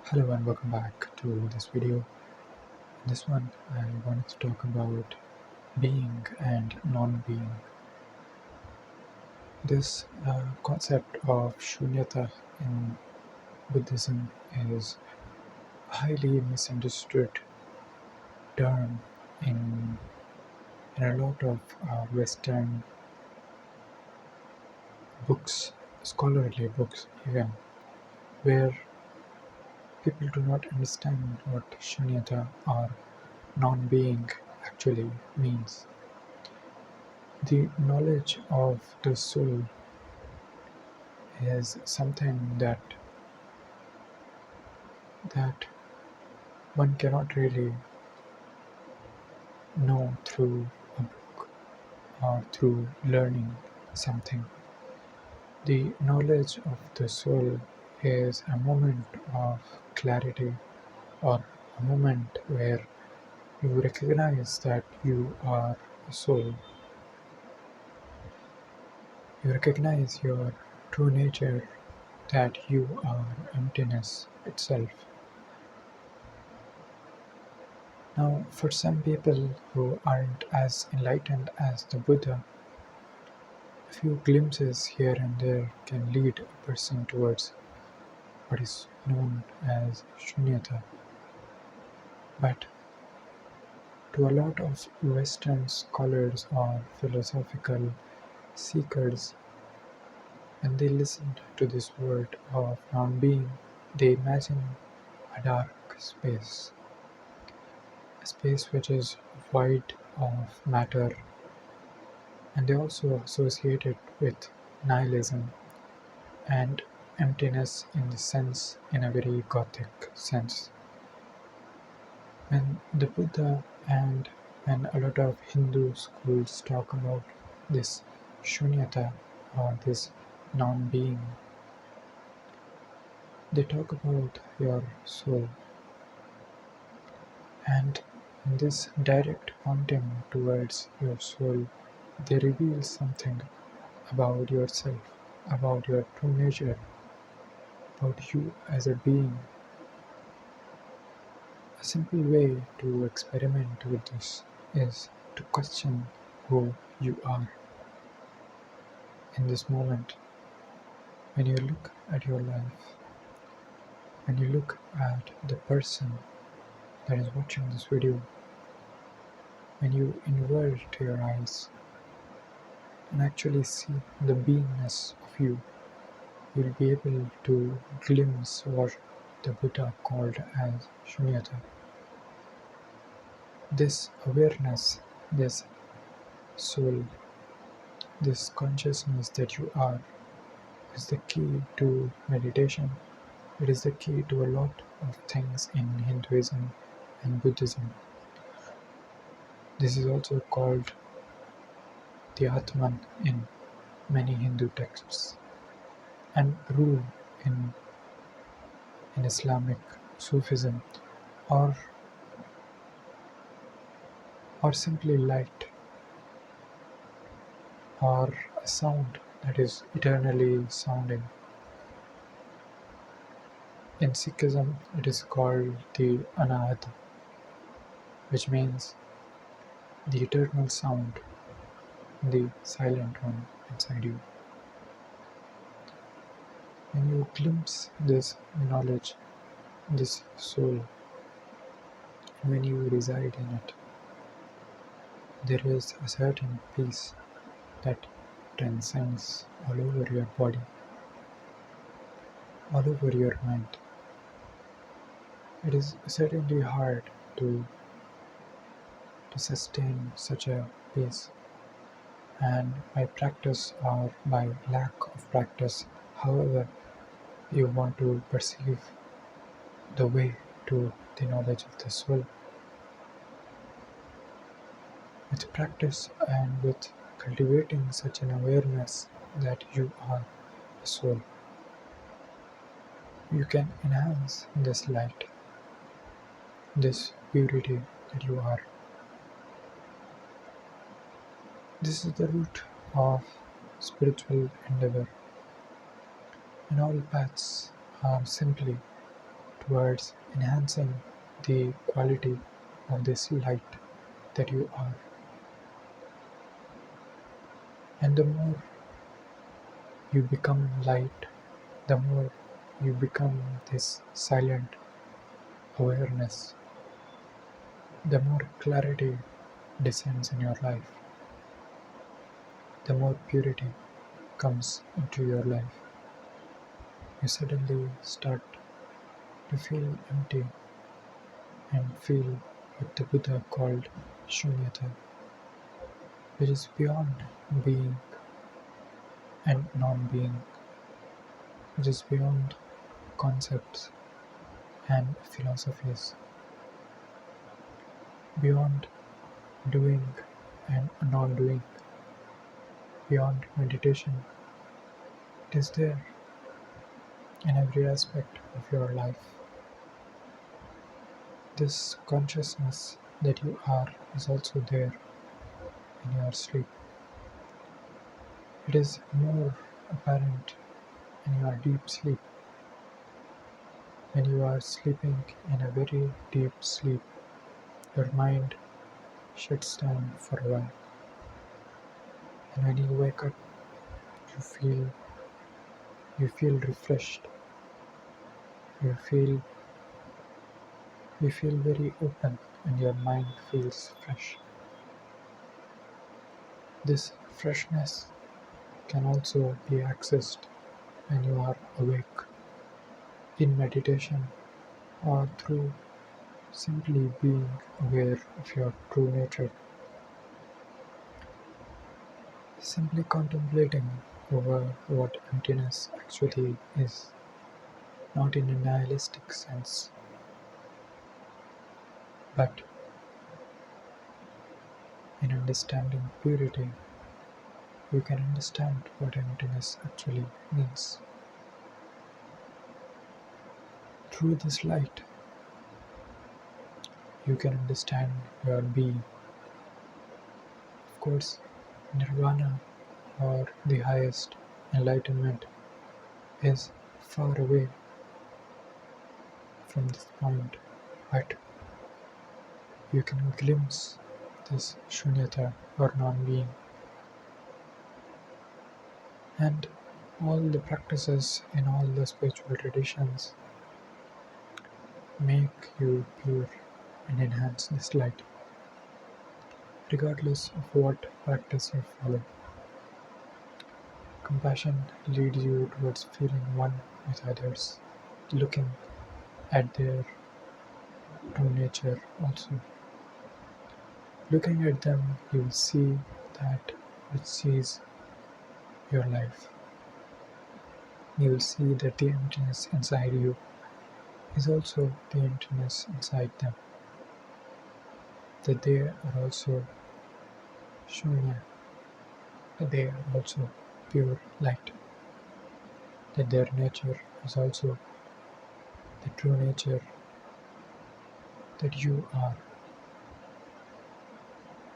Hello and welcome back to this video. In this one, I wanted to talk about being and non-being. This concept of Shunyata in Buddhism is a highly misunderstood term in, in a lot of Western books, scholarly books even, where people do not understand what Shunyata or non-being actually means. The knowledge of the soul is something that one cannot really know through a book or through learning something. The knowledge of the soul is a moment of clarity or a moment where you recognize that you are a soul. You recognize your true nature, that you are emptiness itself. Now, for some people who aren't as enlightened as the Buddha, a few glimpses here and there can lead a person towards what is known as Shunyata. But to a lot of Western scholars or philosophical seekers, when they listen to this word of non-being, they imagine a dark space, a space which is void of matter, and they also associate it with nihilism and emptiness in a very Gothic sense. When the Buddha and when a lot of Hindu schools talk about this shunyata or this non-being, they talk about your soul, and in this direct pointing towards your soul, they reveal something about yourself, about your true nature, about you as a being. A simple way to experiment with this is to question who you are in this moment. When you look at your life, when you look at the person that is watching this video, when you invert your eyes and actually see the beingness of you, you'll be able to glimpse what the Buddha called as Shunyata. This awareness, this soul, this consciousness that you are is the key to meditation. It is the key to a lot of things in Hinduism and Buddhism. This is also called the Atman in many Hindu texts and Ruh in Islamic Sufism, or simply light, or a sound that is eternally sounding. In Sikhism it is called the Anahata, which means the eternal sound, the silent one inside you. When you glimpse this knowledge, this soul, when you reside in it, there is a certain peace that transcends all over your body, all over your mind. It is certainly hard to sustain such a peace, and by practice or by lack of practice, however you want to perceive the way to the knowledge of the soul, with practice and with cultivating such an awareness that you are a soul, you can enhance this light, this purity that you are. This is the root of spiritual endeavor, and all paths are simply towards enhancing the quality of this light that you are. And the more you become light, the more you become this silent awareness, the more clarity descends in your life, the more purity comes into your life. You suddenly start to feel empty and feel what the Buddha called Shunyata, which is beyond being and non-being, which is beyond concepts and philosophies, beyond doing and non-doing, beyond meditation. It is there in every aspect of your life. This consciousness that you are is also there in your sleep. It is more apparent in your deep sleep. When you are sleeping in a very deep sleep, your mind shuts down for a while. And when you wake up, you feel you feel refreshed. You feel you feel very open and your mind feels fresh. This freshness can also be accessed when you are awake in meditation or through simply being aware of your true nature, simply contemplating over what emptiness actually is, not in a nihilistic sense, but in understanding purity. You can understand what emptiness actually means. Through this light, you can understand your being. Of course, nirvana or the highest enlightenment is far away from this point, but you can glimpse this shunyata or non-being, and all the practices in all the spiritual traditions make you pure and enhance this light, regardless of what practice you follow. Compassion leads you towards feeling one with others, looking at their true nature also. Looking at them, you will see that which sees your life. You will see that the emptiness inside you is also the emptiness inside them, that they are also shunya, that they are also pure light, that their nature is also the true nature that you are.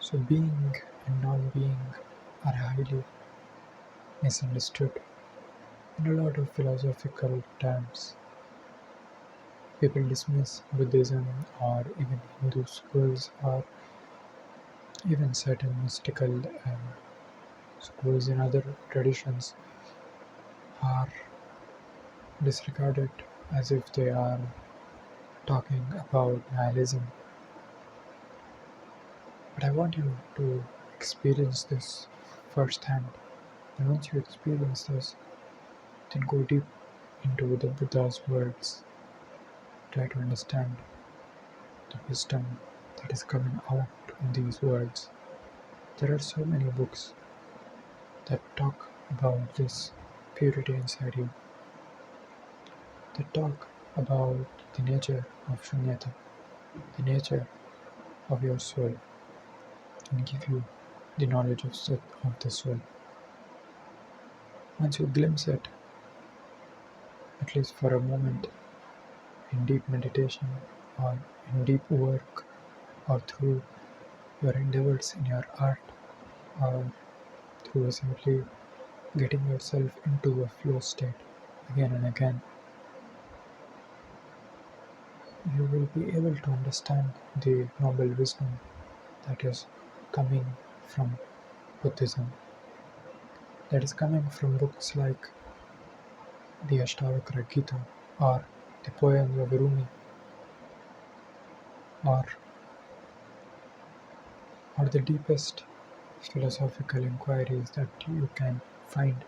So being and non-being are highly misunderstood in a lot of philosophical terms. People dismiss Buddhism or even Hindu schools or even certain mystical schools in other traditions are disregarded as if they are talking about nihilism. But I want you to experience this firsthand. And once you experience this, then go deep into the Buddha's words. Try to understand the wisdom that is coming out in these words. There are so many books that talk about this purity inside you, that talk about the nature of Shunyata, the nature of your soul, and give you the knowledge of the soul. Once you glimpse it, at least for a moment, in deep meditation or in deep work or through your endeavors in your art or through simply getting yourself into a flow state again and again, you will be able to understand the noble wisdom that is coming from Buddhism, that is coming from books like the Ashtavakra Gita or the poems of Rumi or the deepest philosophical inquiries that you can find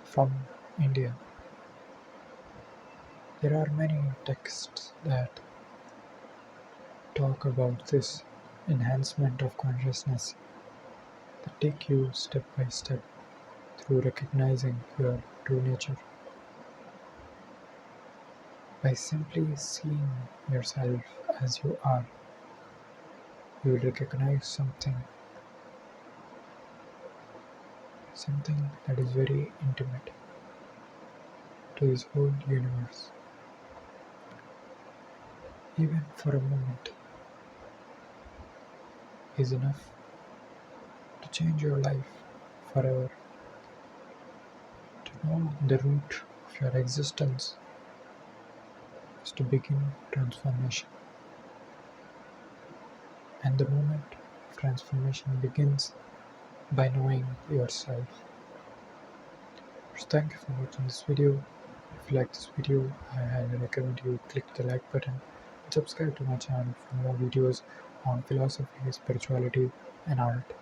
from India. There are many texts that talk about this enhancement of consciousness that take you step by step through recognizing your true nature. By simply seeing yourself as you are, you will recognize something that is very intimate to this whole universe. Even for a moment is enough to change your life forever. To know the root of your existence is to begin transformation. And the moment of transformation begins by knowing yourself. So thank you for watching this video. If you like this video, I highly recommend you click the like button and subscribe to my channel for more videos on philosophy, spirituality and art.